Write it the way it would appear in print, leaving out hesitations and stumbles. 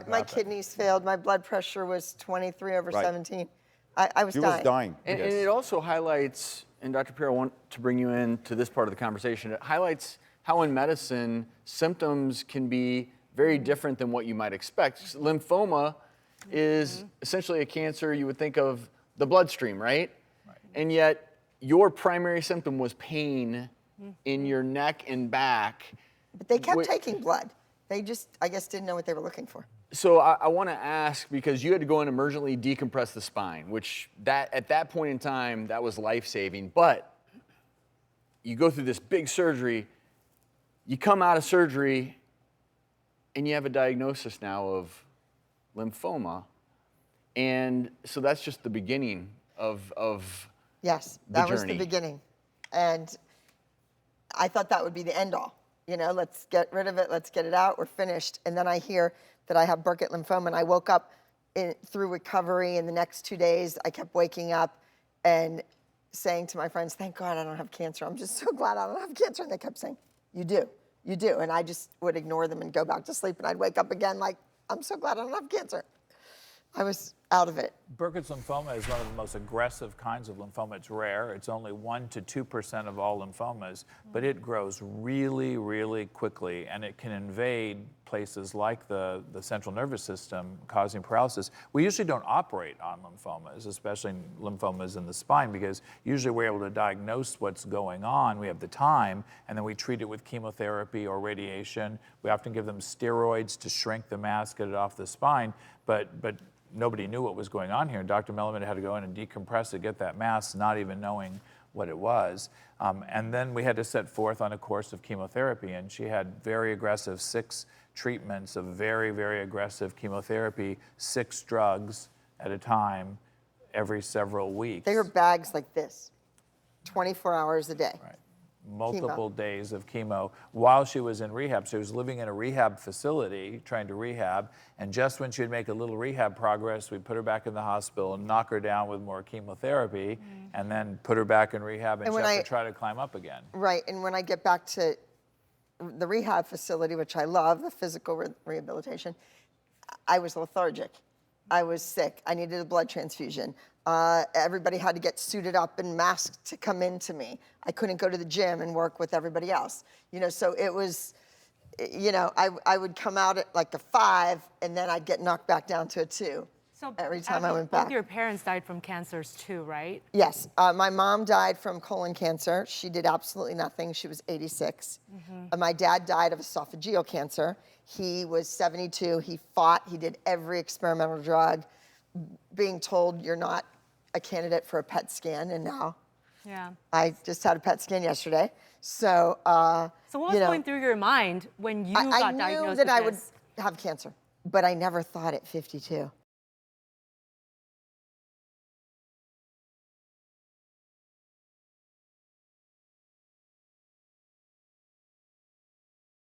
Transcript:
My kidneys failed. My blood pressure was 23 over 17. I was She dying. was dying. And it also highlights, and Dr. Pierre, I want to bring you into this part of the conversation. It highlights how in medicine, symptoms can be very different than what you might expect. Lymphoma is essentially a cancer you would think of the bloodstream, right? And yet your primary symptom was pain in your neck and back. But they kept taking blood. They just, I guess, didn't know what they were looking for. So I want to ask, because you had to go and emergently decompress the spine, which at that point in time, that was life-saving. But you go through this big surgery, you come out of surgery, and you have a diagnosis now of lymphoma. And so that's just the beginning of Yes, the that was journey. the beginning. And I thought that would be the end all. You know, let's get rid of it, let's get it out, we're finished. And then I hear that I have Burkitt Lymphoma, and I woke up through recovery. In the next 2 days, I kept waking up and saying to my friends, thank God I don't have cancer. I'm just so glad I don't have cancer. And they kept saying, you do, you do. And I just would ignore them and go back to sleep, and I'd wake up again like, I'm so glad I don't have cancer. I was out of it. Burkitt's lymphoma is one of the most aggressive kinds of lymphoma. It's rare. It's only 1 to 2% of all lymphomas, but it grows really, really quickly, and it can invade places like the central nervous system, causing paralysis. We usually don't operate on lymphomas, especially lymphomas in the spine, because usually we're able to diagnose what's going on. We have the time, and then we treat it with chemotherapy or radiation. We often give them steroids to shrink the mass, get it off the spine, but nobody knew what was going on here. Dr. Melliman had to go in and decompress it, get that mass, not even knowing what it was. And then we had to set forth on a course of chemotherapy, and she had very aggressive 6 treatments of very, very aggressive chemotherapy, 6 drugs at a time, every several weeks. They were bags like this, 24 hours a day. Right. Multiple days of chemo while she was in rehab. She was living in a rehab facility trying to rehab, and just when she would make a little rehab progress, we'd put her back in the hospital and knock her down with more chemotherapy, and then put her back in rehab, and she had to try to climb up again. Right, and when I get back to the rehab facility, which I love, the physical rehabilitation, I was lethargic. I was sick. I needed a blood transfusion. Everybody had to get suited up and masked to come into me. I couldn't go to the gym and work with everybody else. You know, so it was, you know, I would come out at like a 5, and then I'd get knocked back down to a 2. So every time I went back. Both your parents died from cancers too, right? Yes, my mom died from colon cancer. She did absolutely nothing. She was 86. My dad died of esophageal cancer. He was 72. He fought. He did every experimental drug, being told you're not a candidate for a PET scan, and now I just had a PET scan yesterday. So, so what was going through your mind when you got diagnosed with this? I knew that I would have cancer, but I never thought at 52.